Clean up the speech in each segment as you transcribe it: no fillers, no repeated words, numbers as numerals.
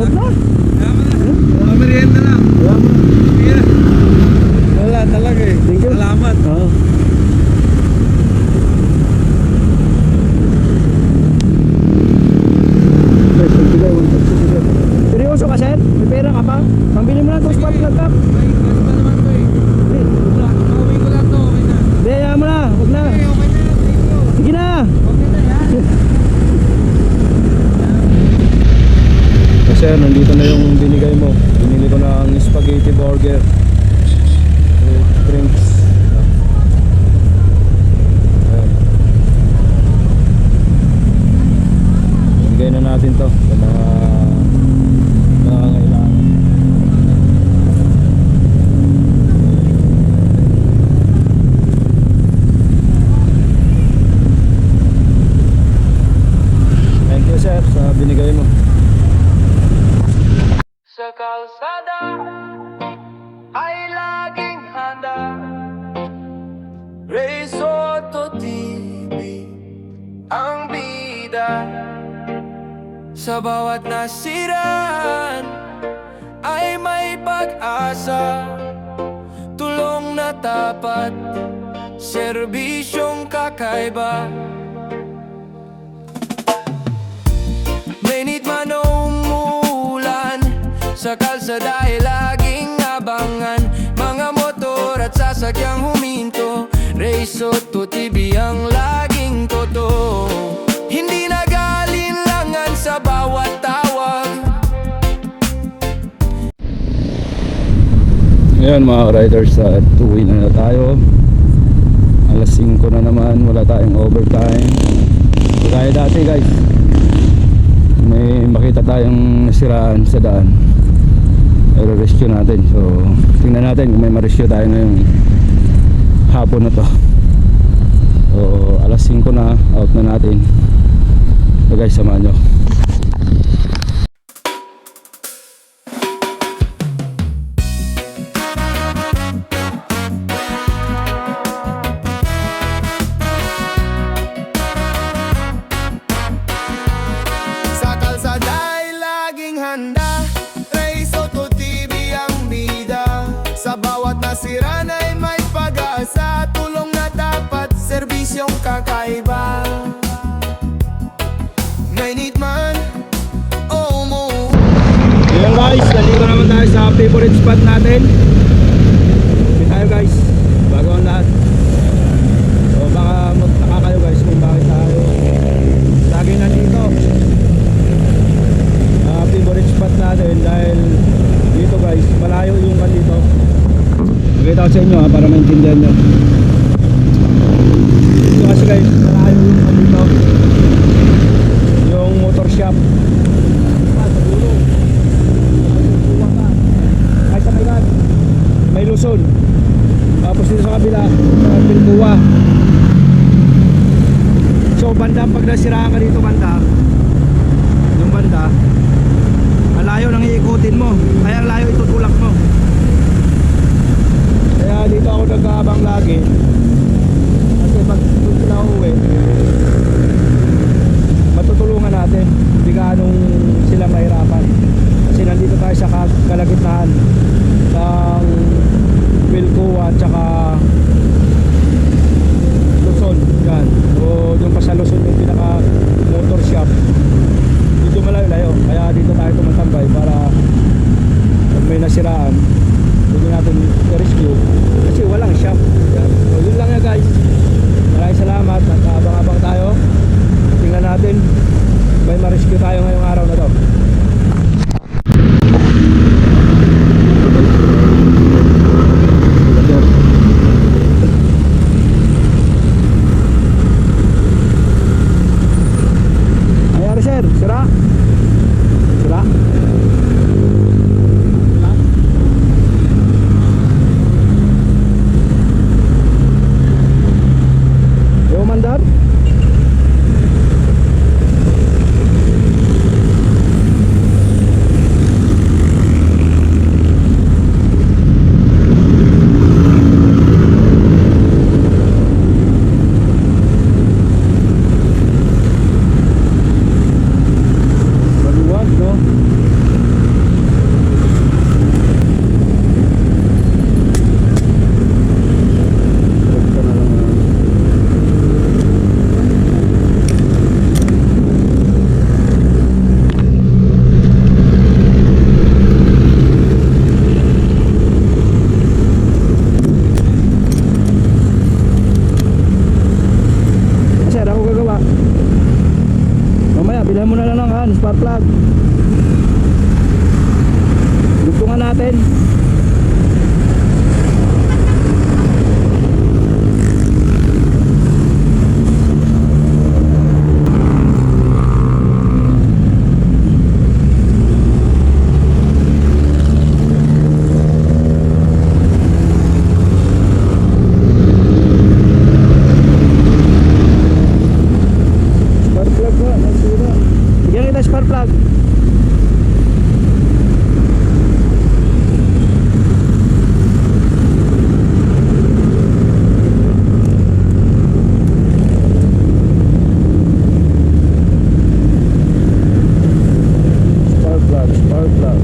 Huwag na. Mga merienda lang. Wala talaga eh. Thank you. Salamat. Oo. Seryoso ka, sir? May pera ka pa? Pambili mo lang itong spark plug cap. Ay, gas pa naman to eh. Pauwi ko lang to. Okay na. Hindi, hayaan mo na. Huwag na. Okay na. Thank you. Sige na. Okay na yan. So sir, nandito na yung binigay mo. Binili ko ng spaghetti burger with drinks. Ayan. Binigay na natin to sa mga nangangailangan. Thank you sir sa binigay mo. Sa kalsada ay laging handa. Ray Soto TV ang bida. Sa bawat nasiraan ay may pag-asa. Tulong na tapat, serbisyong kakaiba. Mainit man o umulan, sa kalsada ay laging abangan. Mga motor at sasakyang huminto. Ray Soto TV ang laging totoo. Hindi nag-alinlangan sa bawat tawag. Ngayon mga riders, tuwi na tayo. Alas 5 na naman, wala tayong overtime. Kaya dati guys, may makita tayong nasiraan sa daan, i-rescue natin. So tingnan natin kung may ma-rescue tayo ngayong hapon na to. So alas 5 na, out na natin. So guys, samahan nyo. Sa kalsada ay laging handa. Ray Soto TV ang bida. Sa bawat nasiraan ay may pag-asa. Tulong na dapat, serbisyong kakaiba. Mainit man o umuwi. Ayan guys, nandito naman tayo sa favorite spot natin. Hindi tayo guys, bago ang lahat. So baka magtaka kayo guys kung bakit tayo lagi nandito. Favorite spot natin dahil dito guys, malayo yung kan dito. Pakita ko sa inyo para maintindihan nyo. Dito kasi guys, malayo yung kan dito. Yung motor shop. May Luzon. Tapos dito sa kabila, Pilcoa. So banda, pag nasiraan ka dito banda, yung banda, ang layo nang iikutin mo, kaya ang layo itutulak mo. Kaya dito ako nag-aabang lagi. Kasi pag sila uuwi, matutulungan natin. Hindi ganong sila mahirapan. Kasi nandito tayo sa kalagitnaan ng Pilcoa at saka Luzon. Yan. O yung pa sa Luzon yung pinaka motor shop. Dito malayo-layo. Kaya dito tayo tumatambay para pag may nasiraan, hindi natin i-rescue. Kasi walang shop. Yan. So yun lang yan guys. Maraming salamat. Nag-abang-abang tayo. Tingnan natin may ma-rescue tayo ngayong araw na to. Sir, sira? Sira? Yung mandar? spark plug. Dugtungan natin. Spark plug nga, nasira. Bigyan kita spark plug. Spark plug, spark plug.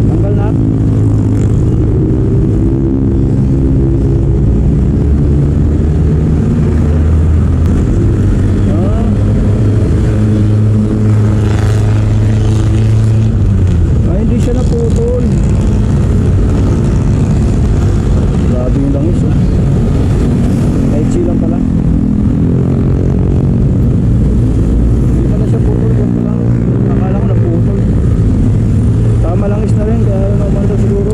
Tanggal na. Ay, hindi siya naputol. Grabe yung langis, oh. Type C lang pala. Hindi pala siya putol. Yan pala. Akala ko naputol. Tama langis na rin, kaya naman daw siguro.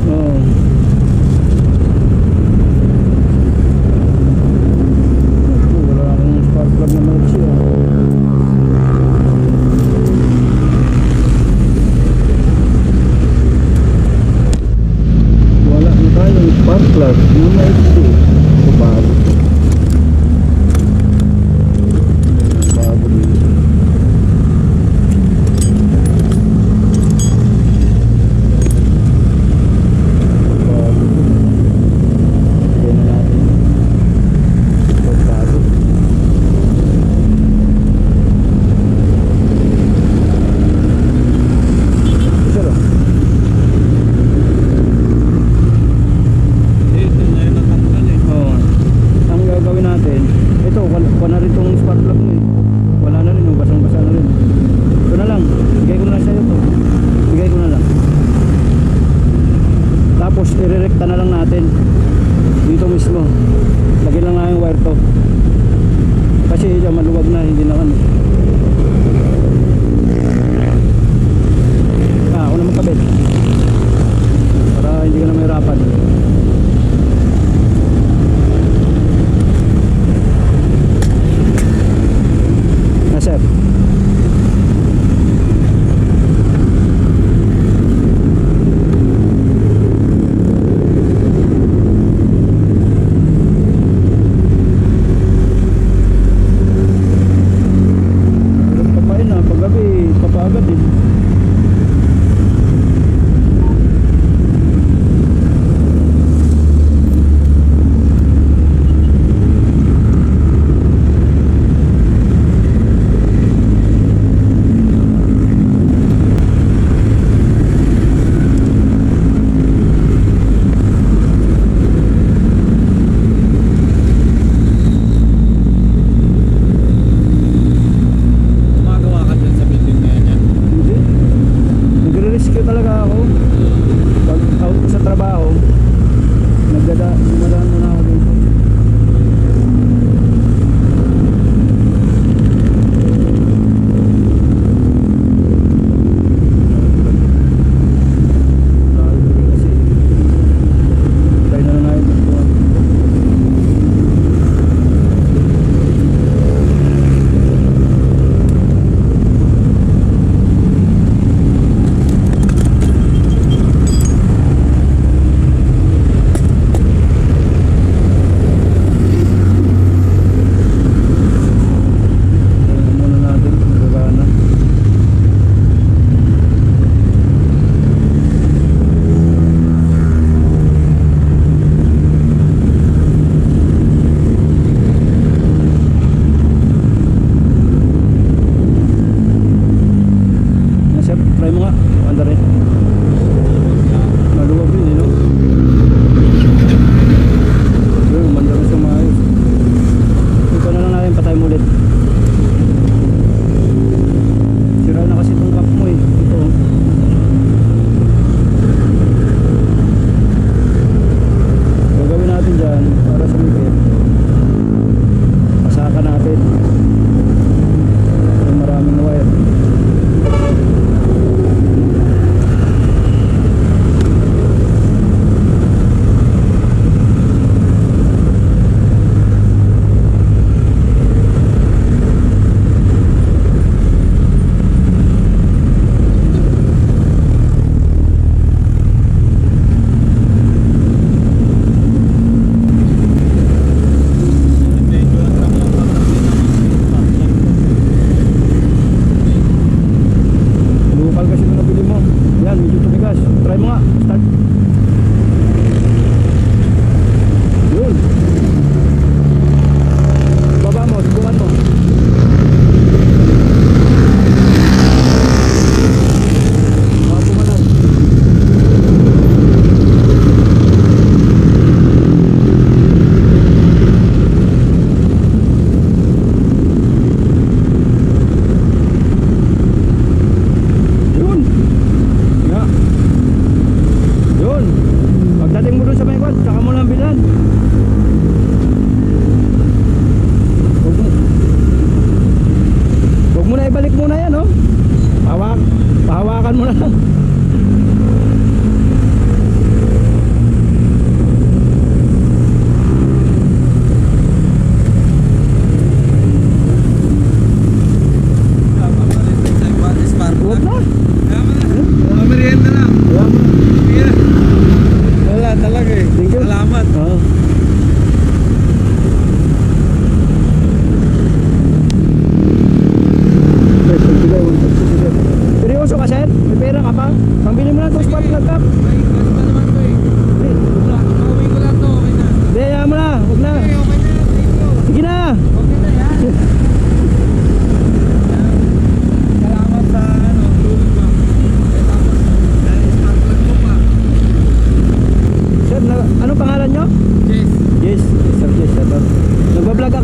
Oo. Wala akong spark plug na maiksi, oh. Wala na tayong spark plug na maiksi. Ito bago. Bago dito. Bago. Bigyan na natin. Ito bago. Ito lang. Oo. Ang gagawin natin, ito, wala na rin itong spark plug mo eh. Wala na rin, basang-basa na rin. Ito na lang, bigay ko na sa'yo to. Bigay ko na lang. Tapos, irerekta na lang natin. Dito mismo. Lagyan lang nga yung wire to. Kasi yan, maluwag na, hindi na ano. Ako na magkabit. Para hindi ka na mahirapan. Sir. Papain na, paggabi, papagad eh.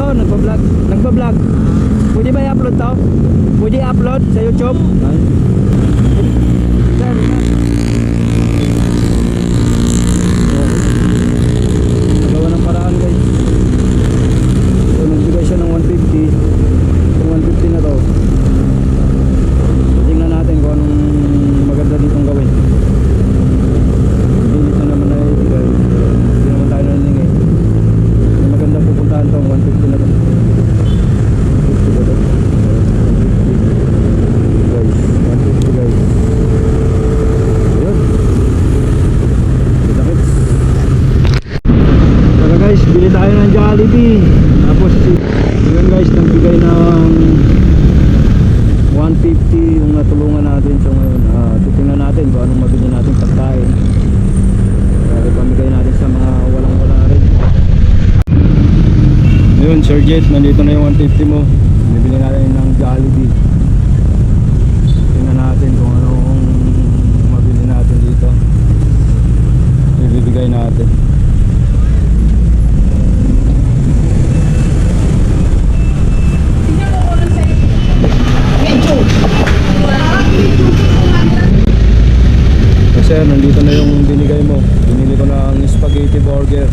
ako, nagpa-vlog. Nagpa-vlog. Pwede ba i-upload to? Pwede i-upload sa YouTube? Ay. Sir, nagawa ng paraan guys. So nagbigay siya ng 150. Yung 150 na to, tingnan natin kung anong maganda ditong gawin. Dito naman na ibigay. Hindi naman tayo naningi. Yung maganda pupuntahan to, 150 na to. 150 na to. 150 guys, 150 guys. Ayun. Kita kits. Tara guys, bili tayo ng Jollibee. Tapos yun guys, nagbigay ng 150 yung natulungan natin. So ngayon, titingnan natin kung anong mabili natin pagkain. Ipamigay natin sa mga walang-wala rin. Ayun, Sir Jet, nandito na yung 150 mo. Bibili natin ng Jollibee. Tingnan natin kung anong mabili natin dito. Ibibigay natin. Kasi nandito na yung binigay mo. Binili ko ng spaghetti burger.